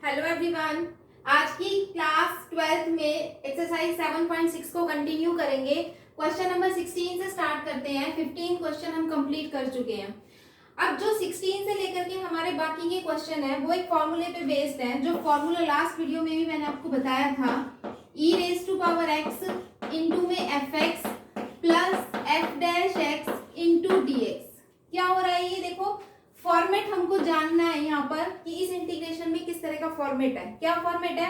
Hello everyone. आज की class 12th में एक्सरसाइज 7.6 को कंटिन्यू करेंगे। क्वेश्चन नंबर 16 से स्टार्ट करते हैं। 15 क्वेश्चन हम कंप्लीट कर चुके हैं। अब जो 16 से लेकर के हमारे बाकी के क्वेश्चन है वो एक फॉर्मूले पे बेस्ड है। जो फॉर्मूला लास्ट वीडियो में भी मैंने आपको बताया था, e raise to power x into में fx plus f dash x into dx। क्या हो रहा है ये देखो, फॉर्मेट हमको जानना है यहाँ पर कि इस इंटीग्रेशन में किस तरह का फॉर्मेट है। क्या फॉर्मेट है?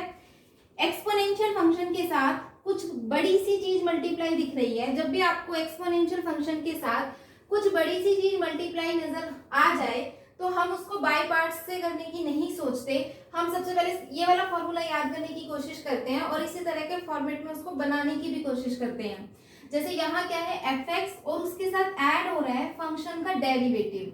एक्सपोनेंशियल फंक्शन के साथ कुछ बड़ी सी चीज मल्टीप्लाई दिख रही है। जब भी आपको एक्सपोनेंशियल फंक्शन के साथ कुछ बड़ी सी चीज मल्टीप्लाई नजर आ जाए तो हम उसको बाय पार्ट्स से करने की नहीं सोचते। हम सबसे पहले ये वाला फॉर्मूला याद करने की कोशिश करते हैं और इसी तरह के फॉर्मेट में उसको बनाने की भी कोशिश करते हैं। जैसे यहाँ क्या है, fx और उसके साथ ऐड हो रहा है फंक्शन का डेरिवेटिव।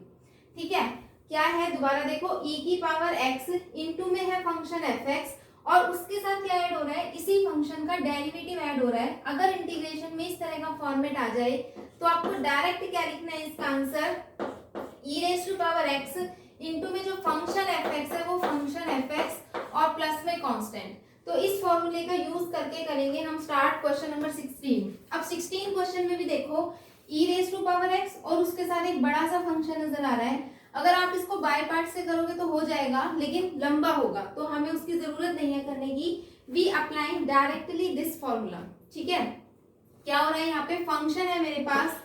ठीक है, क्या है दोबारा देखो, e की पावर x इंटू में है फंक्शन fx और उसके साथ क्या ऐड हो रहा है, इसी फंक्शन का डेरिवेटिव ऐड हो रहा है। अगर इंटीग्रेशन में इस तरह का फॉर्मेट आ जाए तो आपको डायरेक्ट क्या लिखना है इसका answer, e raise to power x into में जो फंक्शन fx है वो फंक्शन fx और प्लस में कांस्टेंट। तो इस फॉर्मूले का यूज करके करेंगे हम स्टार्ट क्वेश्चन नंबर 16। अब 16 क्वेश्चन में भी देखो e raise to power x और उसके साथ एक बड़ा सा फंक्शन नजर आ रहा है। अगर आप इसको बाय पार्ट से करोगे तो हो जाएगा, लेकिन लंबा होगा तो हमें उसकी जरूरत नहीं है करने की। We applying directly this formula. ठीक है, क्या हो रहा है यहाँ पे, फंक्शन है मेरे पास,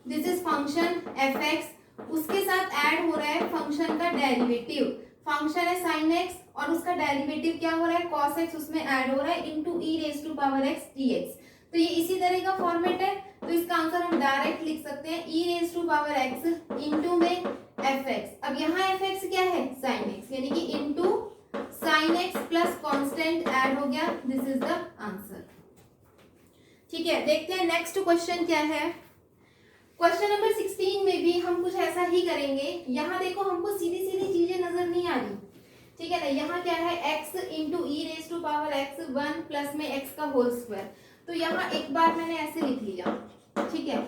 दिस इज फंक्शन fx, उसके साथ ऐड हो रहा है फंक्शन का डेरिवेटिव। फंक्शन है sin x और उसका डेरिवेटिव क्या हो रहा है, cos x, उसमें ऐड हो रहा है into e raise to power x dx। तो ये इसी तरह का फॉर्मेट है, तो इसका आंसर हम डायरेक्ट लिख सकते हैं e raise to power x into में fx। अब यहाँ fx क्या है, sin x, यानी कि into sin x plus constant add हो गया। This is the answer. ठीक है, देखते हैं नेक्स्ट क्वेश्चन क्या है। क्वेश्चन नंबर 16 में भी हम कुछ ऐसा ही करेंगे। यहाँ देखो हमको सीधी सीधी चीजें नजर नहीं आ रही। ठीक है ना, यहाँ क्या है, x into e raise to power x 1 plus में x का होल स्क्वायर। तो यहाँ एक बार मैंने ऐसे लिख लिया, ठीक है,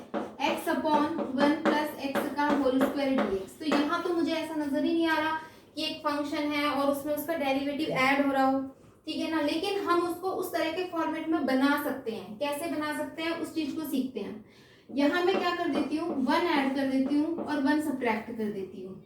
x अपॉन 1 प्लस x का होल स्क्वायर dx। तो यहाँ तो मुझे ऐसा नजर ही नहीं आ रहा कि एक फंक्शन है और उसमें उसका डेरिवेटिव ऐड हो रहा हो। ठीक है ना, लेकिन हम उसको उस तरह के फॉर्मेट में बना सकते हैं। कैसे बना सकते हैं उस चीज को सीखते हैं। यहाँ मैं क्या कर देती हूँ, 1 ऐड कर देती हूँ और 1 सब्ट्रैक्ट कर देती हूँ।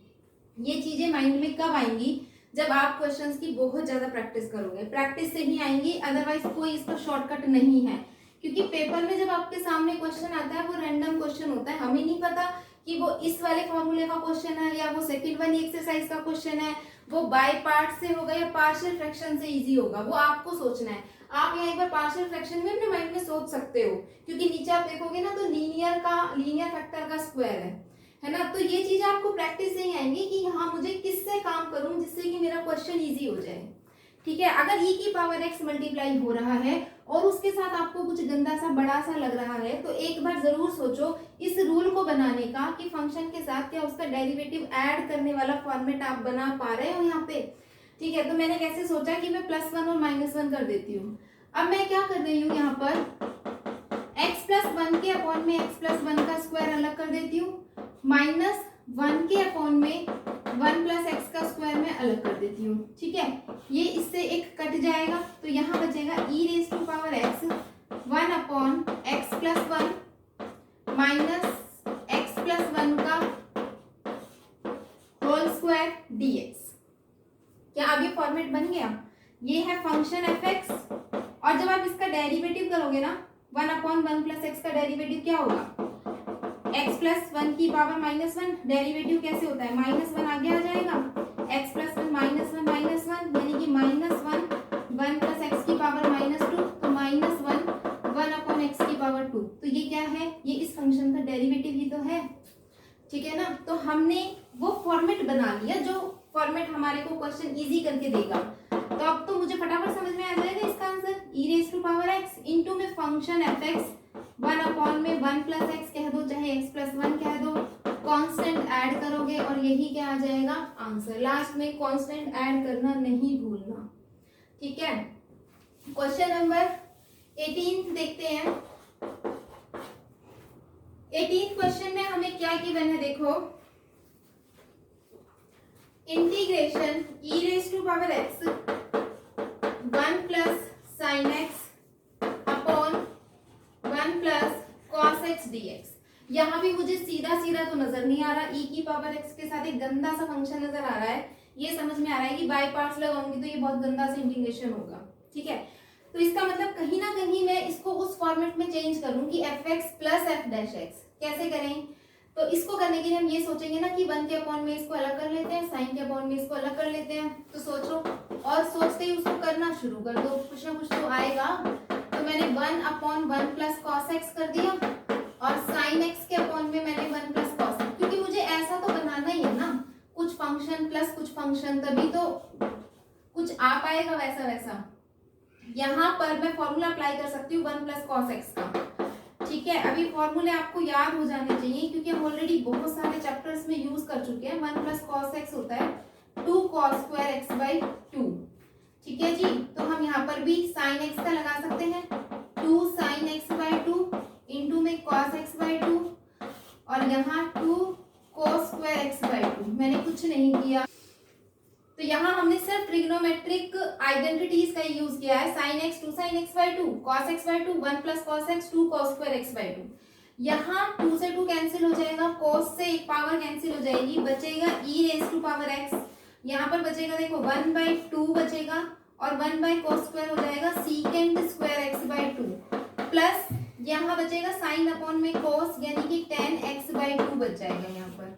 ये चीजें माइंड में कब आएंगी, जब आप क्वेश्चंस की बहुत ज्यादा प्रैक्टिस करोगे। प्रैक्टिस से ही आएंगी, अदरवाइज कोई इसका शॉर्टकट नहीं है। क्योंकि पेपर में जब आपके सामने क्वेश्चन आता है वो रैंडम क्वेश्चन होता है, हमें नहीं पता कि वो इस वाले फॉर्मूले का क्वेश्चन है या वो सेकंड वाली एक्सरसाइज का क्वेश्चन है, वो बाय पार्ट से होगा या पार्शियल फ्रैक्शन से इजी होगा, वो आपको सोचना है। आप यहाँ एक बार पार्शियल फ्रैक्शन में अपने माइंड में सोच सकते हो, क्योंकि नीचे आप देखोगे ना तो लीनियर फैक्टर का स्क्वायर है ना। तो ये चीज आपको प्रैक्टिस से ही आएंगी कि हाँ मुझे किससे काम करूं जिससे कि मेरा क्वेश्चन इजी हो जाए। ठीक है, अगर e की पावर x मल्टीप्लाई हो रहा है और उसके साथ आपको कुछ गंदा सा बड़ा सा लग रहा है तो एक बार जरूर सोचो इस रूल को बनाने का कि फंक्शन के साथ क्या उसका डेरिवेटिव ऐड करने वाला फॉर्मेट आप बना पा रहे हो यहाँ पे। ठीक है, तो मैंने कैसे सोचा कि मैं +1 और -1 कर देती हूँ। अब मैं क्या कर रही हूँ, यहाँ पर x प्लस 1 के अपॉन में x प्लस 1 का स्क्वायर अलग कर देती हूँ, -1 के अपॉन में 1 प्लस एक्स का स्क्वायर में अलग कर देती हूँ। ठीक है, ये इससे एक कट जाएगा तो यहाँ बचेगा e raise to power x 1 upon x plus 1 minus x plus 1 का होल स्क्वायर dx। क्या अभी फॉर्मेट बन गया? ये है फंक्शन fx और जब आप इसका डेरिवेटिव करोगे ना 1 अपॉन 1 प्लस एक्स का डेरिवेटिव क्या होगा, x प्लस 1 की पावर -1। डेरिवेटिव कैसे होता है, -1 आगे आ जाएगा, x प्लस 1 -1 यानी कि -1 1 प्लस एक्स की पावर -2, तो -1 1 अपॉन एक्स की पावर 2। तो ये क्या है, ये इस फंक्शन का डेरिवेटिव ही तो है। ठीक है ना, तो हमने वो फॉर्मेट बना लिया जो फॉर्मेट हमारे को क्वेश्चन इजी करके देगा। तो अब तो मुझे फटाफट समझ में आ जाएगा इसका answer, e raise to power x into में फंक्शन fx 1 अपॉन में 1 प्लस एक्स कह दो चाहे x प्लस 1 कह दो, कांस्टेंट ऐड करोगे और यही क्या आ जाएगा आंसर। लास्ट में कांस्टेंट ऐड करना नहीं भूलना। ठीक है, क्वेश्चन नंबर 18 देखते हैं। 18 क्वेश्चन में हमें क्या गिवन है, देखो integration e raise to power x यहाँ भी मुझे सीधा सीधा तो नजर नहीं आ रहा, e की पावर x के साथ एक गंदा सा फंक्शन नजर आ रहा है। ये समझ में आ रहा है कि बाय पार्ट्स लगाऊंगी तो ये बहुत गंदा सा इंटीग्रेशन होगा, ठीक है। तो इसका मतलब कहीं ना कहीं मैं इसको उस फॉर्मेट में चेंज करूँ कि F x plus F dash x. कैसे करें? तो इसको करने के लिए हम ये सोचेंगे ना कि 1 के अपॉन में इसको अलग कर लेते हैं, साइन के अपॉन में इसको अलग कर लेते हैं। तो सोचो, और सोचते ही उसको करना शुरू कर दो, कुछ ना कुछ तो आएगा। तो मैंने 1 अपॉन 1 प्लस कॉस एक्स कर दिया, और साइन एक्स के अपॉन में मैंने 1 प्लस कॉस एक्स, क्योंकि मुझे ऐसा तो बनाना ही है ना, कुछ फंक्शन प्लस कुछ फंक्शन, तभी तो कुछ आ पाएगा वैसा वैसा। यहाँ पर मैं फॉर्मूला अप्लाई कर सकती हूँ 1 प्लस कॉस एक्स का, ठीक है। अभी फॉर्मूले आपको याद हो जाने चाहिए क्योंकि हम ऑलरेडी बहुत सारे चैप्टर्स में यूज कर चुके हैं। 1 प्लस कॉस एक्स होता है 2 कॉस स्क्वायर एक्स बाई 2, ठीक है जी। तो हम यहाँ पर भी साइन एक्स का लगा सकते हैं, 2 साइन एक्स बाई 2 इंटू में कॉस एक्स बाई 2, और यहाँ 2 कॉस स्क्वायर एक्स बाई 2। मैंने कुछ नहीं किया, तो यहाँ हमने सिर्फ ट्रिग्नोमेट्रिक आइडेंटिटीज का यूज किया है। Sine x 2 sine x by 2, cos x by 2 1 plus cos x 2 cos square x by 2। यहाँ 2 से 2 कैंसिल हो जाएगा, cos से एक पावर कैंसिल हो जाएगी, बचेगा e raise to power x। यहाँ पर बचेगा देखो 1 बाई 2 बचेगा, और 1 बाई कॉस स्क्वायर हो जाएगा secant square x by 2, plus यहाँ बचेगा साइन अपॉन में cos यानी कि tan x बाई 2 बच जाएगा यहाँ पर,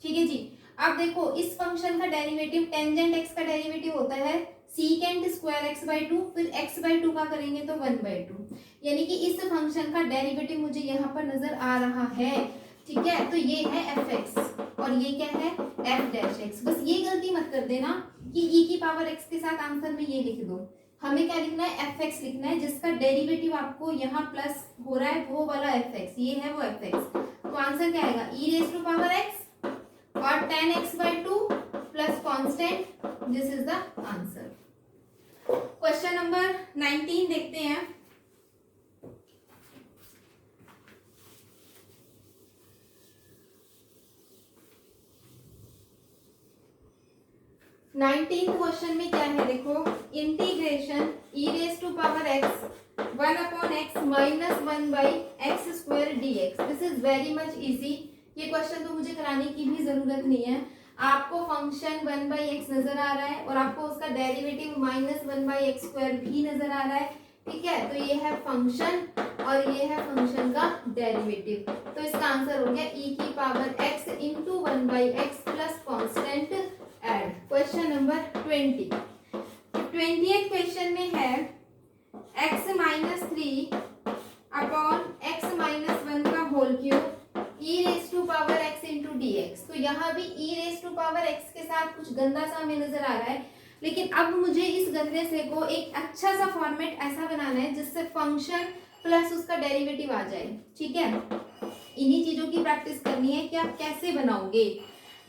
ठीक है जी। अब देखो इस फंक्शन का डेरिवेटिव टेंजेंट x का डेरिवेटिव होता है सीकेंट स्क्वायर एक्स बाई 2, फिर x बाई 2 का करेंगे तो 1 बाई 2, यानी कि इस फंक्शन का डेरिवेटिव मुझे यहाँ पर नजर आ रहा है, ठीक है। तो ये है एफ एक्स और ये क्या है एफ डैश एक्स। बस ये गलती मत कर देना कि e की पावर x के साथ आंसर में ये लिख दो। हमें क्या लिखना है, एफ एक्स लिखना है, जिसका डेरिवेटिव आपको यहाँ प्लस हो रहा है वो वाला एफ एक्स, ये है वो एफ एक्स। तो आंसर क्या आएगा e raise to power x और tan x by 2 plus constant, this is the answer। Question number 19 देखते हैं। क्वेश्चन में क्या है देखो, integration e raise to power x 1 upon x minus 1 by x square d x. This is very much easy. ये question तो मुझे कराने की भी जरूरत नहीं है। आपको फंक्शन 1 बाई एक्स नजर आ रहा है और आपको उसका derivative minus 1 by x square भी नजर आ रहा है, ठीक है। तो ये है फंक्शन और ये है फंक्शन का डेरिवेटिव। तो इसका आंसर हो गया e की power x into 1 by x plus constant add. Question number 20। 20th question में है x minus 3 upon x minus 1 का whole cube e raise to power x into d x. तो यहाँ भी e raise to power x के साथ कुछ गंदा सा हमें नजर आ रहा है, लेकिन अब मुझे इस गंदे से को एक अच्छा सा फॉर्मेट ऐसा बनाना है जिससे फंक्शन प्लस उसका डेरिवेटिव आ जाए, ठीक है। इन्हीं चीजों की प्रैक्टिस करनी है कि आप कैसे बनाओगे।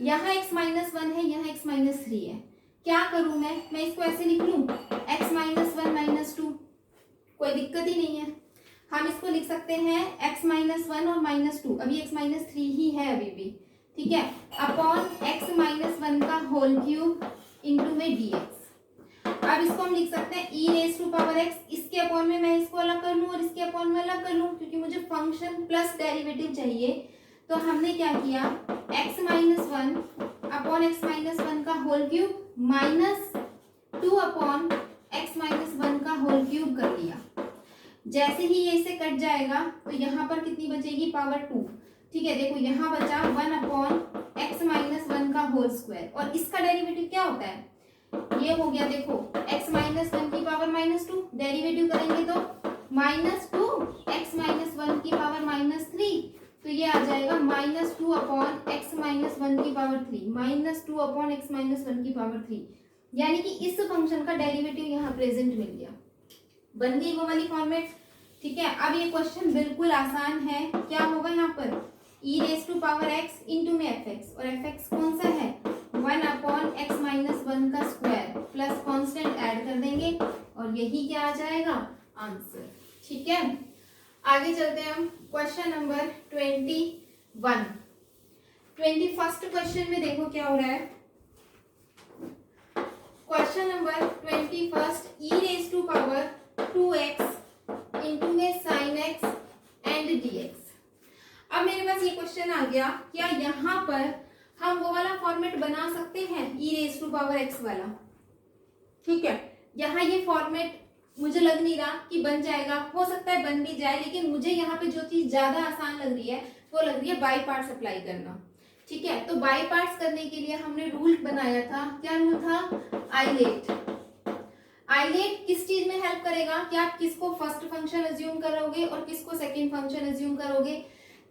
यहाँ x माइनस 1 है, यहाँ x माइनस 3 है। क्या करूं मैं इसको ऐसे लिख लूं x माइनस 1 माइनस 2, कोई दिक्कत ही नहीं है। हम इसको लिख सकते हैं x माइनस 1 और माइनस 2, अभी x माइनस 3 ही है अभी भी, ठीक है, अपॉन x माइनस 1 का होल क्यूब इंटू में dx। अब इसको हम लिख सकते हैं e raise to power x, इसके अपॉन में मैं इसको अलग कर लूं और इसके अपॉन में अलग कर लूं, क्योंकि मुझे फंक्शन प्लस डेरिवेटिव चाहिए। तो हमने क्या किया, x minus 1 upon x minus 1 का whole cube minus 2 upon x minus 1 का होल क्यूब कर दिया। जैसे ही ये इसे कट जाएगा तो यहाँ पर कितनी बचेगी, पावर 2, ठीक है। देखो यहाँ बचा 1 अपॉन एक्स माइनस 1 का होल स्क्वायर, और इसका डेरिवेटिव क्या होता है, ये हो गया देखो x माइनस 1 की पावर माइनस 2, डेरिवेटिव करेंगे तो माइनस 2 एक्स माइनस 1 की पावर माइनस 3, तो ये आ जाएगा माइनस 2 अपॉन एक्स माइनस 1 की power 3, minus 2 upon x minus 1 की पावर 3, यानी कि इस फंक्शन का डेरिवेटिव यहाँ प्रेजेंट मिल गया, बन गई वो वाली फॉर्मेट, ठीक है। अब ये क्वेश्चन बिल्कुल आसान है। क्या होगा यहाँ पर e raise to power x into में एफ एक्स, और एफ एक्स कौन सा है 1 अपॉन एक्स माइनस 1 का स्क्वायर प्लस कांस्टेंट ऐड कर देंगे और यही क्या आ जाएगा आंसर, ठीक है। आगे चलते हैं हम क्वेश्चन नंबर 21। 21st क्वेश्चन में देखो क्या हो रहा है। Question number 21 e raise to power 2x into में साइन x एंड dx। अब मेरे पास ये क्वेश्चन आ गया, क्या यहाँ पर हम वो वाला फॉर्मेट बना सकते हैं e⁻x वाला? ठीक है, यहाँ ये फॉर्मेट मुझे लग नहीं रहा कि बन जाएगा, हो सकता है बन भी जाए, लेकिन मुझे यहाँ पे जो चीज ज्यादा आसान लग रही है वो लग रही है बाई पार्ट्स अप्लाई करना। ठीक है, तो बाई पार्ट्स करने के लिए हमने रूल बनाया था, क्या रूल था? आइलेट। आइलेट किस चीज में हेल्प करेगा कि आप किसको फर्स्ट फंक्शन अज्यूम करोगे और किसको सेकंड फंक्शन अज्यूम करोगे।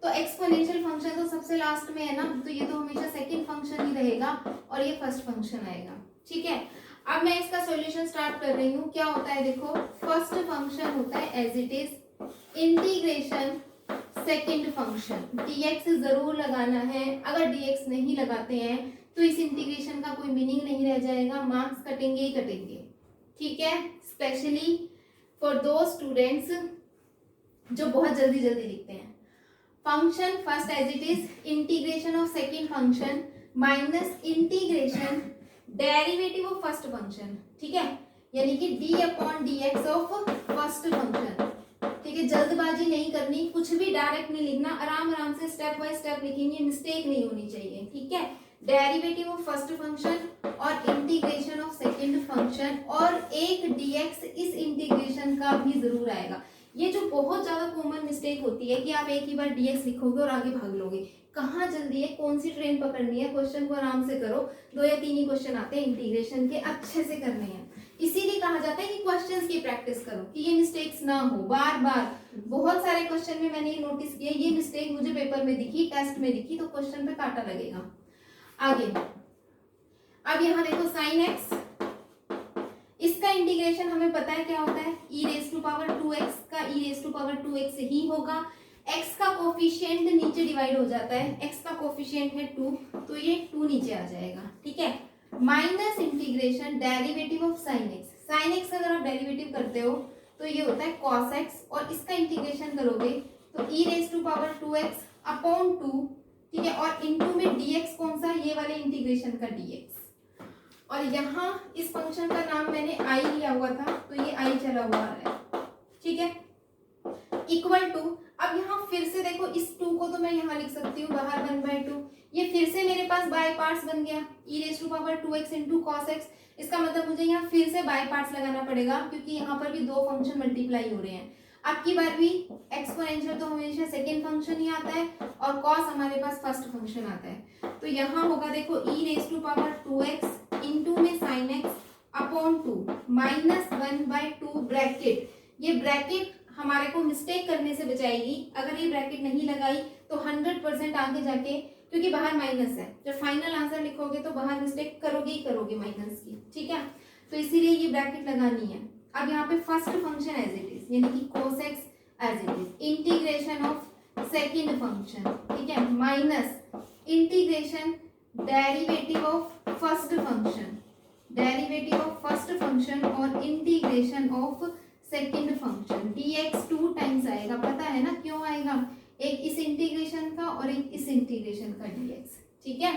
तो एक्सपोनेंशियल फंक्शन तो सबसे लास्ट में है ना, तो ये तो हमेशा सेकंड फंक्शन ही रहेगा और ये फर्स्ट फंक्शन आएगा। ठीक है, अब मैं इसका सॉल्यूशन स्टार्ट कर रही हूँ। क्या होता है देखो, फर्स्ट फंक्शन होता है as it is integration second function, dx जरूर लगाना है। अगर dx नहीं लगाते हैं तो इस इंटीग्रेशन का कोई मीनिंग नहीं रह जाएगा, मार्क्स कटेंगे ही कटेंगे। ठीक है, स्पेशली फॉर दो स्टूडेंट्स जो बहुत जल्दी जल्दी लिखते हैं। Function first as it is integration of second function minus integration derivative of first function. ठीक है, यानी कि d/dx ऑफ फर्स्ट फंक्शन। ठीक है, जल्दबाजी नहीं करनी, कुछ भी डायरेक्ट नहीं लिखना, आराम आराम से स्टेप बाय स्टेप लिखेंगे, मिस्टेक नहीं होनी चाहिए। ठीक है, डेरिवेटिव ऑफ फर्स्ट फंक्शन और इंटीग्रेशन ऑफ सेकंड फंक्शन और एक dx इस इंटीग्रेशन का भी जरूर आएगा। ये जो बहुत ज्यादा कॉमन मिस्टेक होती है कि आप एक ही बार dx लिखोगे और आगे भाग लोगे, कहाँ जल्दी है, कौन सी ट्रेन पकड़नी है, क्वेश्चन को आराम से करो। 2 या 3 ही क्वेश्चन आते हैं इंटीग्रेशन के, अच्छे से करने हैं। इसीलिए कहा जाता है कि क्वेश्चंस की प्रैक्टिस करो कि ये मिस्टेक्स ना हो बार बार। बहुत सारे क्वेश्चन में मैंने ये नोटिस किया, ये मिस्टेक मुझे पेपर में दिखी, टेस्ट में दिखी, तो क्वेश्चन पे कांटा लगेगा। आगे अब यहाँ देखो sin x, इसका इंटीग्रेशन हमें पता है क्या होता है, e⁻²x का e⁻²x ही होगा। x का कोफिशिएंट नीचे डिवाइड हो जाता है, x का कोफिशिएंट है 2, तो ये 2 नीचे आ जाएगा। ठीक है, minus integration derivative of sin x। sin x अगर आप डेरिवेटिव करते हो तो ये होता है cos x, और इसका इंटीग्रेशन करोगे तो e⁻²x अपॉन 2। ठीक है, और इनटू में dx कौन सा, ये वाले इंटीग्रेशन का dx। और यहाँ इस फंक्शन का नाम मैंने i लिया हुआ था, तो ये i चला हुआ आ रहा है। ठीक है, इक्वल टू, अब यहाँ फिर से देखो, इस 2 को तो मैं यहाँ लिख सकती हूँ बाहर 1/2, ये फिर से मेरे पास बाय पार्ट्स बन गया e⁻²x इंटू cos x। इसका मतलब मुझे यहाँ फिर से बाय पार्ट्स लगाना पड़ेगा, क्योंकि यहाँ पर भी 2 फंक्शन मल्टीप्लाई हो रहे हैं। अब की बार भी एक्सपोनेंशियल तो हमेशा सेकेंड फंक्शन ही आता है और कॉस हमारे पास फर्स्ट फंक्शन आता है। तो यहाँ होगा देखो e⁻² इंटू में sin x upon 2 minus 1/2 bracket. ये ब्रैकेट हमारे को मिस्टेक करने से बचाएगी। अगर ये ब्रैकेट नहीं लगाई तो 100% आगे जाके, क्योंकि बाहर माइनस है, जब फाइनल आंसर लिखोगे तो बाहर मिस्टेक करोगे ही करोगे माइनस की। ठीक है, तो इसीलिए ये ब्रैकेट लगानी है। अब यहाँ पे first function as it is, यानी कि cos x as it is, integration of second function. ठीक है, minus integration derivative of first function, derivative of first function और integration of second function. dx 2 times आएगा, पता है ना क्यों आएगा, एक इस इंटीग्रेशन का और एक इस इंटीग्रेशन का dx। ठीक है,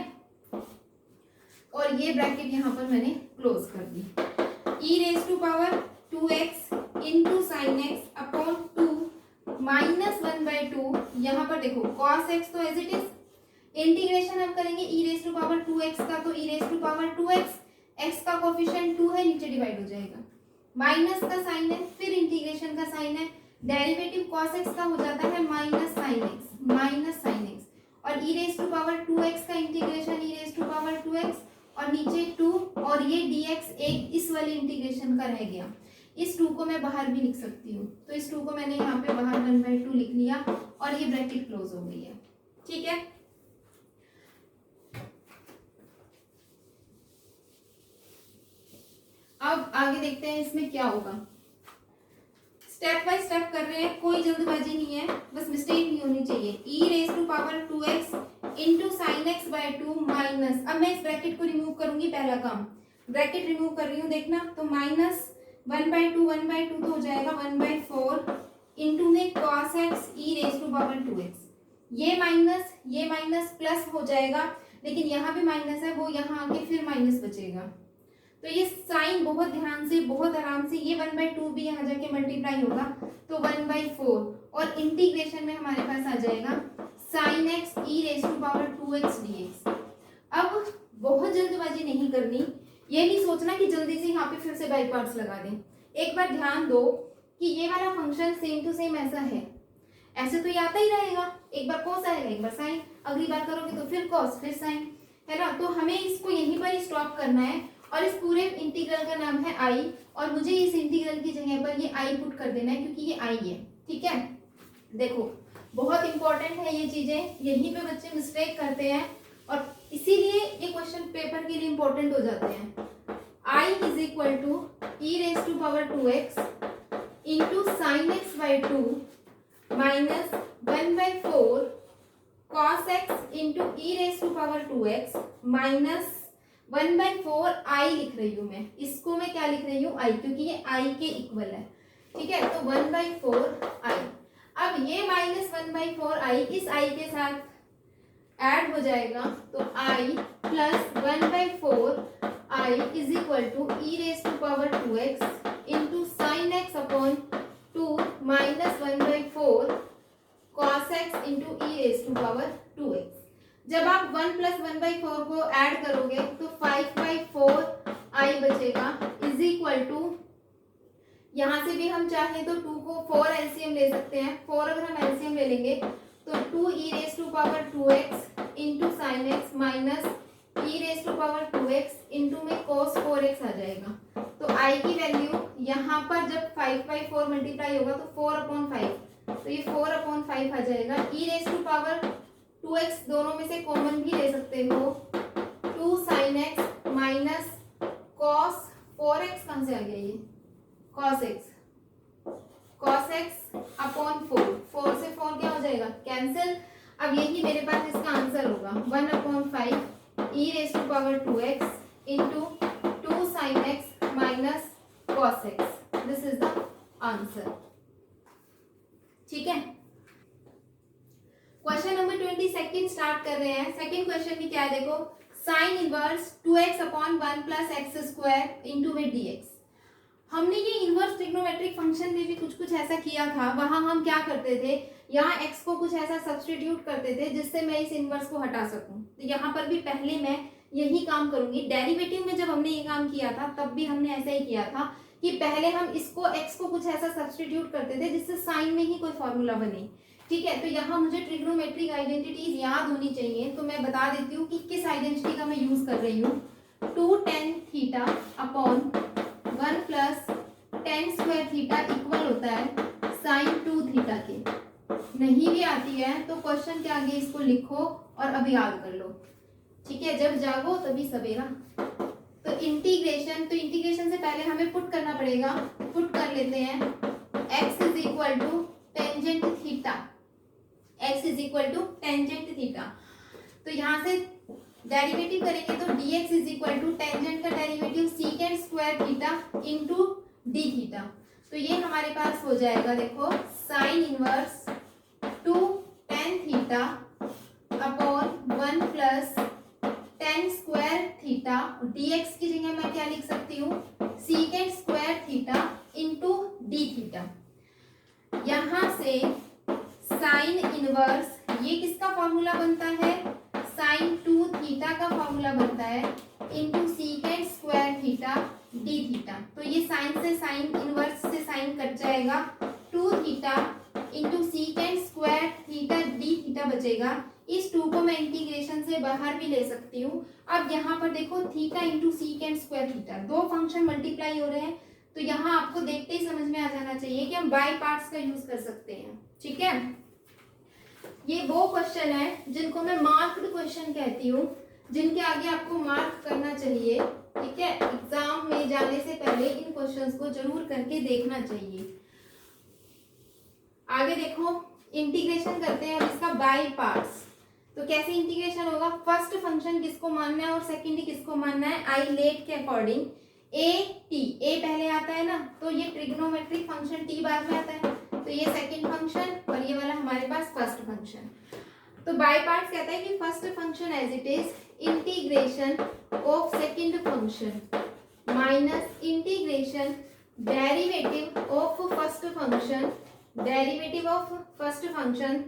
और ये ब्रैकेट यहाँ पर मैंने क्लोज कर दी। e⁻² into sin x upon 2 minus 1/2, यहाँ पर देखो cos x तो एज इट इज, इंटीग्रेशन हम करेंगे e⁻²x का, तो e⁻²x, x का कोफिशिएंट 2 है, नीचे डिवाइड हो जाएगा, माइनस का साइन है, फिर इंटीग्रेशन का साइन है, डेरिवेटिव cos x का हो जाता है माइनस sin x, और e⁻²x का इंटीग्रेशन e⁻²x और नीचे 2, और ये dx एक इस वाले इंटीग्रेशन का रह गया। इस 2 को मैं बाहर भी लिख सकती हूँ, तो इस 2 को मैंने यहाँ पे बाहर 1/2 लिख लिया और ये ब्रैकेट क्लोज हो गई है। ठीक है, अब आगे देखते हैं इसमें क्या होगा। स्टेप बाय स्टेप कर रहे हैं, कोई जल्दबाजी नहीं है, बस मिस्टेक नहीं होनी चाहिए। e⁻²x into sin x/2 minus, अब मैं इस ब्रैकेट को रिमूव करूंगी, पहला काम ब्रैकेट रिमूव कर रही हूँ, देखना, तो माइनस 1/2 तो हो जाएगा 1/4 इंटू में cos x e⁻²x, ये माइनस प्लस हो जाएगा, लेकिन यहाँ भी माइनस है, वो यहाँ आके फिर माइनस बचेगा। तो ये साइन बहुत ध्यान से, बहुत आराम से, ये 1/2 भी यहाँ जाके मल्टीप्लाई होगा तो 1/4, और इंटीग्रेशन में हमारे पास आ जाएगा sin x e raise to power 2x dx। अब बहुत जल्दबाजी नहीं करनी, ये नहीं सोचना कि जल्दी से यहाँ पे फिर से बाई पार्ट्स लगा दें। एक बार ध्यान दो कि ये वाला फंक्शन सेम टू सेम ऐसा है, ऐसे तो ये आता ही रहेगा, एक बार कोस आएगा एक बार साइन, अगली बार करोगे तो फिर कॉस फिर साइन, है ना। तो हमें इसको यहीं पर ही स्टॉप करना है और इस पूरे इंटीग्रल का नाम है आई, और मुझे इस इंटीग्रल की जगह पर ये आई पुट कर देना है क्योंकि ये आई है, ठीक है। देखो बहुत इंपॉर्टेंट है ये चीजें, यहीं पे बच्चे मिस्टेक करते हैं और इसीलिए ये क्वेश्चन पेपर के लिए इंपॉर्टेंट हो जाते हैं। I is equal to e raise to power 2x into sine x by 2 minus 1/4 cos x into e raise to power 2x minus 1/4 I लिख रही हूँ मैं, इसको मैं क्या लिख रही हूँ आई, क्योंकि ये आई के इक्वल है, ठीक है। तो 1/4 आई, अब ये माइनस 1/4 आई इस आई के साथ ऐड हो जाएगा, तो I plus 1/4 I is equal to e raise to power 2x into sine x upon 2 minus 1/4 cos x into e raise to power 2x। जब आप 1 प्लस 1/4 को ऐड करोगे तो 5/4 आई बचेगा इज इक्वल टू, यहाँ से भी हम चाहे तो 2 को 4 एलसीएम ले सकते हैं, 4 अगर हम एलसीएम ले लेंगे तो 2 e raise to power 2x into sine x minus e raise to power 2x into में cos 4x आ जाएगा। तो आई की वैल्यू यहाँ पर जब 5/4 मल्टीप्लाई होगा तो 4/5, तो ये 4/5 आ जाएगा। ई रेज टू पावर 2x दोनों में से कॉमन भी ले सकते हो, 2 sine x minus cos 4x कहाँ से आ गया, ये cos x अपॉन 4 से 4 क्या हो जाएगा कैंसिल। अब यही मेरे पास इसका आंसर होगा 1/5 e raise to power 2x into 2 sine x minus cos x, this is the answer, ठीक है। क्वेश्चन नंबर 22 स्टार्ट कर रहे हैं। सेकंड क्वेश्चन भी क्या है देखो, sine inverse 2x upon 1 plus x square into में dx। हमने ये इनवर्स ट्रिग्नोमेट्रिक फंक्शन में भी कुछ ऐसा किया था, वहां हम क्या करते थे, यहाँ x को कुछ ऐसा सब्सटीट्यूट करते थे जिससे मैं इस इनवर्स को हटा सकूं। तो यहाँ पर भी पहले मैं यही काम करूंगी। डेरिवेटिव में जब हमने ये काम किया था तब भी हमने ऐसा ही किया था कि पहले हम इसको x को कुछ ऐसा सब्सटीट्यूट करते थे जिससे साइन में ही कोई फॉर्मूला बने, ठीक है। तो यहाँ मुझे ट्रिग्नोमेट्रिक आइडेंटिटीज याद होनी चाहिए, तो मैं बता देती हूँ कि किस आइडेंटिटी का मैं यूज कर रही हूँ। 2 tan theta upon 1 plus tan square theta equal होता है साइन 2 थीटा के। नहीं भी आती है तो क्वेश्चन के आगे इसको लिखो और अब याद कर लो, ठीक है। जब जागो तभी सवेरा। तो इंटीग्रेशन से पहले हमें पुट करना पड़ेगा, पुट कर लेते हैं x is equal to tangent theta, x is equal to tangent theta. तो यहाँ से डेरिवेटिव करेंगे तो dx is equal to tangent का derivative secant square theta into d theta. तो ये हमारे पास हो जाएगा देखो sine inverse 2 tan theta upon 1 plus tan square theta, dx की जगह मैं क्या लिख सकती हूँ secant square theta into d theta. यहाँ से साइन इनवर्स ये किसका फॉर्मूला बनता है, साइन 2 थीटा का फॉर्मूला बनता है into सीकेंड square theta D theta. तो ये साइन से साइन इनवर्स से साइन कट जाएगा, 2 theta into सीकेंड square theta D theta बचेगा। इस 2 को मैं इंटीग्रेशन से बाहर भी ले सकती हूँ। अब यहाँ पर देखो थीटा इंटू सीकेंड स्क्वायर थीटा, दो फंक्शन मल्टीप्लाई हो रहे हैं, तो यहाँ आपको देखते ही समझ में आ जाना चाहिए कि हम बाय पार्ट्स का यूज कर सकते हैं, ठीक है। ये वो क्वेश्चन है जिनको मैं मार्क्ड क्वेश्चन कहती हूँ, जिनके आगे आपको मार्क करना चाहिए, ठीक है। एग्जाम में जाने से पहले इन क्वेश्चंस को जरूर करके देखना चाहिए। आगे देखो इंटीग्रेशन करते हैं अब इसका बाय पार्ट्स। तो कैसे इंटीग्रेशन होगा, फर्स्ट फंक्शन किसको मानना है और सेकंड किसको मानना है, आई लेट के अकॉर्डिंग ए टी, ए पहले आता है ना, तो ये ट्रिग्नोमेट्रिक फंक्शन टी बाद में आता है, तो ये सेकंड फंक्शन और ये वाला हमारे पास फर्स्ट फंक्शन। तो बाय पार्ट्स कहता है कि first function as it is integration of second function minus integration derivative of first function, derivative of first function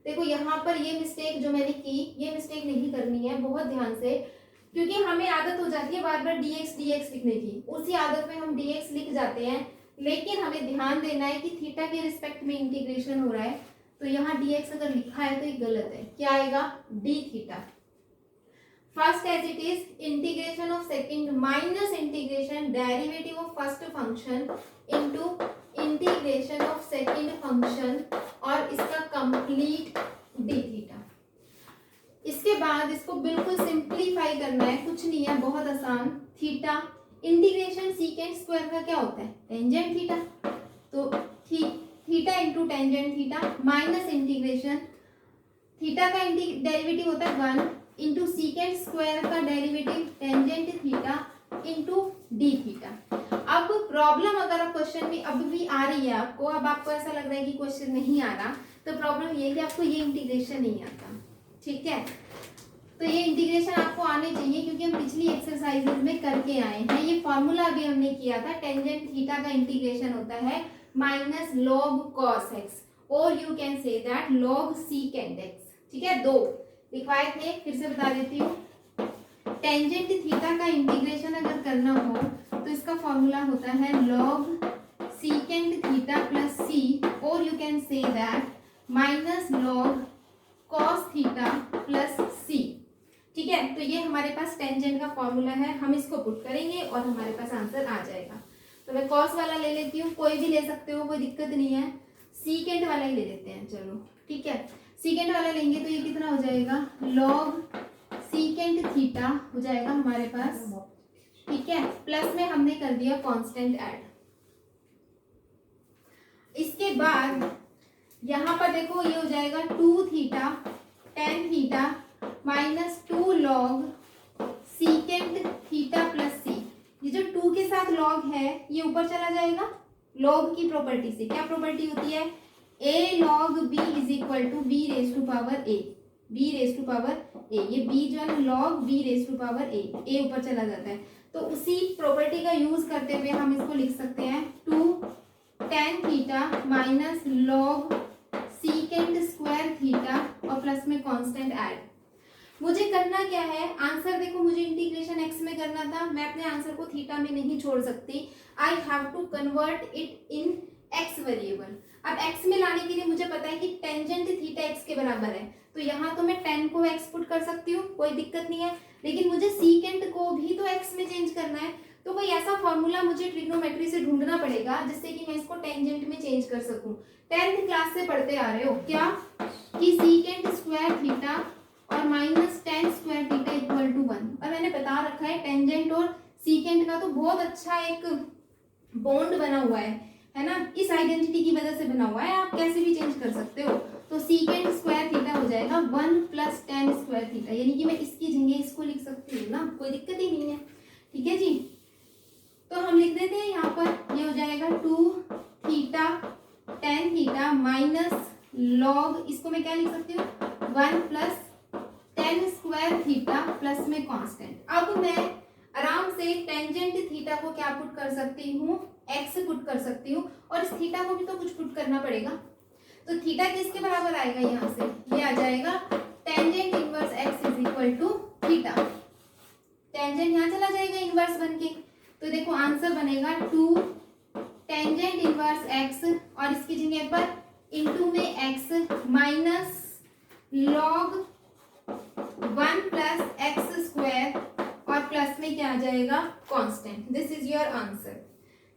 देखो यहाँ पर ये मिस्टेक जो मैंने की, ये मिस्टेक नहीं करनी है, बहुत ध्यान से, क्योंकि हमें आदत हो जाती है बार बार dx लिखने की, उसी आदत में हम dx लिख जाते हैं, लेकिन हमें ध्यान देना है कि थीटा के रिस्पेक्ट में इंटीग्रेशन हो रहा है, तो यहाँ dx अगर लिखा है तो ये गलत है, क्या आएगा d theta. First as it is integration of second minus integration derivative of first function into integration of second function और इसका कंप्लीट d थीटा। इसके बाद इसको बिल्कुल सिंप्लीफाई करना है, कुछ नहीं है, बहुत आसान। थीटा इंटीग्रेशन सीकेंट स्क्वायर का क्या होता है, टेंजेंट थीटा, तो theta into tangent theta minus integration theta का डेरिवेटिव होता है 1 इंटू सीकेंट स्क्वायर का derivative tangent theta into d theta. अब प्रॉब्लम अगर आप क्वेश्चन में अब भी आ रही है आपको, अब आपको ऐसा लग रहा है कि क्वेश्चन नहीं आ रहा, तो प्रॉब्लम ये है कि आपको ये इंटीग्रेशन नहीं आता, ठीक है। तो ये इंटीग्रेशन आपको आने चाहिए क्योंकि हम पिछली एक्सरसाइजेज में करके आए हैं। ये फॉर्मूला भी हमने किया था, टेंजेंट थीटा का इंटीग्रेशन होता है माइनस लॉग कॉस एक्स और you can say that log secant x, ठीक है। दो लिखवाए थे, फिर से बता देती हूँ। टेंजेंट थीटा का इंटीग्रेशन अगर करना हो तो इसका फॉर्मूला होता है log secant theta plus c और you can say that minus log cos theta plus c, ठीक है। तो ये हमारे पास टेंजेंट का फॉर्मूला है, हम इसको पुट करेंगे और हमारे पास आंसर आ जाएगा। तो मैं कॉस वाला ले लेती हूँ, कोई भी ले सकते हो, कोई दिक्कत नहीं है। सीकेंट वाला ही ले लेते हैं, चलो ठीक है। सीकेंट वाला लेंगे तो ये कितना हो जाएगा, लॉग सीकेंट थीटा हो जाएगा हमारे पास, ठीक है। प्लस में हमने कर दिया कांस्टेंट ऐड। इसके बाद यहाँ पर देखो ये हो जाएगा 2 theta tan theta minus 2 log secant theta plus c. ये जो 2 के साथ लॉग है ये ऊपर चला जाएगा, लॉग की प्रॉपर्टी से क्या प्रॉपर्टी होती है, a log b is equal to b raise to power a, b raise to power a, ये b जो है log b raise to power a ऊपर चला जाता है। तो उसी प्रॉपर्टी का यूज करते हुए हम इसको लिख सकते हैं 2 tan theta minus log secant square theta और प्लस में कांस्टेंट ऐड। मुझे करना क्या है, आंसर देखो मुझे इंटीग्रेशन x में करना था, मैं अपने आंसर को थीटा में नहीं छोड़ सकती, I have to convert it in x variable. अब x में लाने के लिए मुझे पता है कि टेंजेंट थीटा x के बराबर है, तो यहाँ तो मैं tan को x पुट कर सकती हूँ, कोई दिक्कत नहीं है, लेकिन मुझे सीकेंट को भी तो x में चेंज करना है, तो कोई ऐसा फॉर्मूला मुझे ट्रिग्नोमेट्री से ढूंढना पड़ेगा जिससे कि मैं इसको टेंजेंट में चेंज कर सकूं। 10th क्लास से पढ़ते आ रहे हो क्या, कि सीकेंट स्क्वायर थीटा और minus tan square theta equal to 1, और मैंने बता रखा है टेंजेंट और सीकेंट का तो बहुत अच्छा एक बॉन्ड बना हुआ है ना, इस आइडेंटिटी की वजह से बना हुआ है, आप कैसे भी चेंज कर सकते हो। तो सीकेंट स्क्वायर थीटा हो जाएगा 1 प्लस टेन स्क्वायर थीटा, यानी कि मैं इसकी जगह इसको लिख सकती हूँ ना, कोई दिक्कत ही नहीं है, ठीक है जी। तो हम लिख देते हैं यहाँ पर, ये हो जाएगा 2 theta tan theta minus log, इसको मैं क्या लिख सकती हूँ 1 plus ten square theta plus में कांस्टेंट। अब मैं आराम से टेंजेंट थीटा को क्या पुट कर सकती हूँ, x पुट कर सकती हूँ, और इस थीटा को भी तो कुछ पुट करना पड़ेगा। तो थीटा किसके बराबर आएगा, यहाँ से ये आ जाएगा tangent inverse x is equal to theta, tangent यहाँ चला जाएगा इनवर्स बन के, तो देखो आंसर बनेगा 2 टेंजेंट इनवर्स x और इसकी जगह पर इनटू में x minus log 1 plus x square और प्लस में क्या आ जाएगा constant. This is your answer,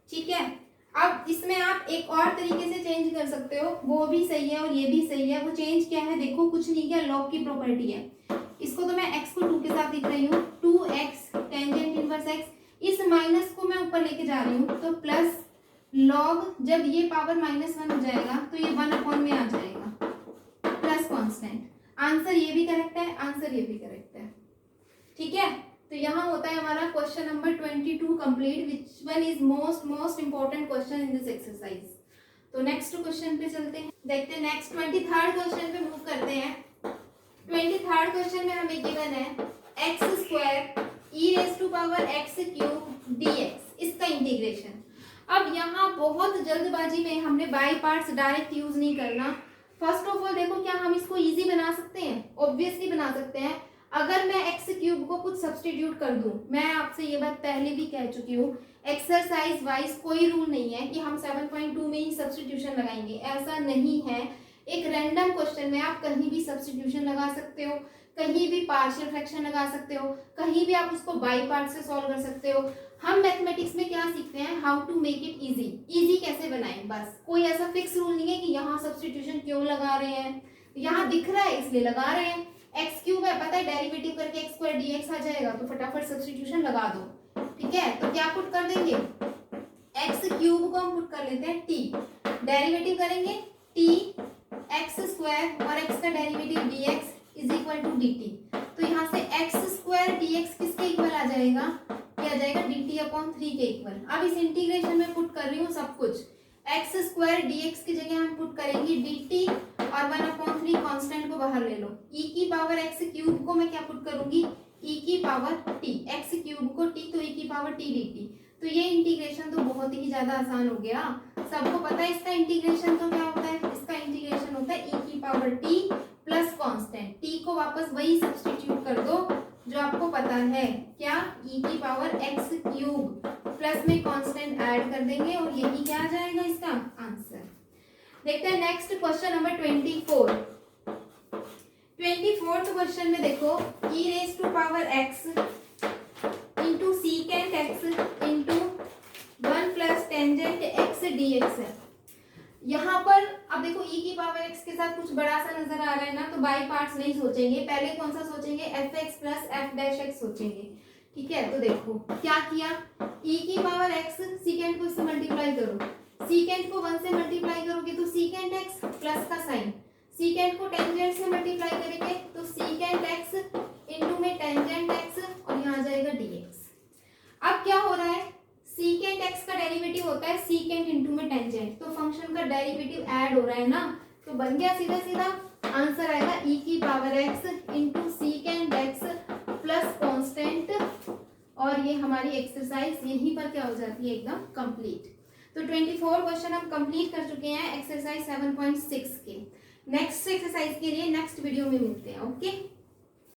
ठीक है। अब इसमें आप एक और तरीके से चेंज कर सकते हो, वो भी सही है और ये भी सही है। वो चेंज क्या है, देखो कुछ नहीं किया, लॉग की प्रॉपर्टी है, इसको तो मैं x को 2 के साथ लिख रही हूँ, 2x टेंजेंट इनवर्स x, इस माइनस को मैं ऊपर लेके जा रही हूँ, तो प्लस लॉग, जब ये पावर -1 हो जाएगा तो ये 1 अपॉन में आ जाएगा प्लस कांस्टेंट। आंसर ये भी करेक्ट है, आंसर ये भी करेक्ट है, ठीक है। तो यहाँ होता है हमारा question number 22 complete, which one is most important question in this exercise. तो नेक्स्ट क्वेश्चन पे चलते हैं, देखते हैं नेक्स्ट 23rd क्वेश्चन पे मूव करते हैं। 23rd क्वेश्चन में हमें गिवन है x square e raise to power x cube dx, इसका इंटीग्रेशन। अब यहाँ बहुत जल्दबाजी में हमने बाई पार्ट्स डायरेक्ट यूज नहीं करना, फर्स्ट ऑफ ऑल देखो, क्या हम इसको इजी बना सकते हैं? ऑब्वियसली बना सकते हैं। अगर मैं एक्स क्यूब को कुछ सब्सटीट्यूट कर दूं, मैं आपसे ये बात पहले भी कह चुकी हूँ, एक्सरसाइज वाइज कोई रूल नहीं है कि हम 7.2 में ही सब्सटीट्यूशन लगाएंगे, ऐसा नहीं है। एक रैंडम क्वेश्चन में आप कहीं भी सब्सटीट्यूशन लगा सकते हो, कहीं भी पार्शियल फ्रैक्शन लगा सकते हो, कहीं भी आप उसको बाई पार्ट से सॉल्व कर सकते हो। हम मैथमेटिक्स में क्या सीखते हैं? How to make it easy, easy कैसे बनाएं। बस कोई ऐसा फिक्स रूल नहीं है कि यहाँ सब्सटीट्यूशन क्यों लगा रहे हैं, यहाँ दिख रहा है इसलिए लगा रहे हैं। एक्स क्यूब है, पता है डेरिवेटिव करके एक्स स्क्वायर डीएक्स आ जाएगा, तो फटाफट सब्सटीट्यूशन लगा दो। ठीक है, तो क्या पुट कर देंगे? एक्स क्यूब को हम पुट कर लेते हैं टी, डेरिवेटिव करेंगे टी एक्स स्क्वायर और एक्स का derivative dx is equal to dt। तो यहाँ से एक्स स्क्वायर dx किसके इक्वल आ जाएगा? ये आ जाएगा dt अपॉन 3 के इक्वल। अब इस इंटीग्रेशन में पुट कर रही हूँ सब कुछ। एक्स स्क्वायर dx की जगह हम पुट करेंगे dt और 1/3 कांस्टेंट को बाहर ले लो। e की पावर एक्स क्यूब को मैं क्या पुट करूंगी? e की पावर t, एक्स क्यूब को t, तो e की पावर t dt। तो ये इंटीग्रेशन तो बहुत ही ज्यादा आसान हो गया। सबको पता है इसका इंटीग्रेशन तो क्या होता है? इसका इंटीग्रेशन होता है e की power t plus constant, t को वापस वही सब्सटीट्यूट कर दो जो आपको पता है, क्या? e की पावर x क्यूब प्लस में कांस्टेंट ऐड कर देंगे और यही क्या आ जाएगा इसका आंसर। देखते हैं next question number 24। 24th question में देखो, e raise to power x into secant x into 1 plus tangent x dx है। यहाँ पर अब देखो e की पावर x के साथ कुछ बड़ा सा नजर आ रहा है ना, तो बाई पार्ट्स नहीं सोचेंगे, पहले कौन सा सोचेंगे? fx plus f dash x सोचेंगे। ठीक है, तो देखो क्या किया, e की पावर x सीकेंट को इससे मल्टीप्लाई करो, सीकेंट को 1 से मल्टीप्लाई करोगे तो सीकेंट x प्लस का साइन, सीकेंट को टेंजेंट से मल्टीप्लाई करेंगे तो सीकेंट x इंटू में टेंजेंट x और यहाँ आ जाएगा dx। अब क्या हो रहा है? सीकेंट x का डेरिवेटिव होता है सीकेंट इंटू में टेंजेंट, तो फंक्शन का डेरिवेटिव ऐड हो रहा है ना, तो बन गया सीधा सीधा आंसर आएगा e की power x into secant x plus constant. और ये हमारी एक्सरसाइज यहीं पर क्या हो जाती है? एकदम कंप्लीट। तो 24 क्वेश्चन हम कंप्लीट कर चुके हैं एक्सरसाइज 7.6 के। नेक्स्ट एक्सरसाइज के लिए नेक्स्ट वीडियो में मिलते हैं। ओके।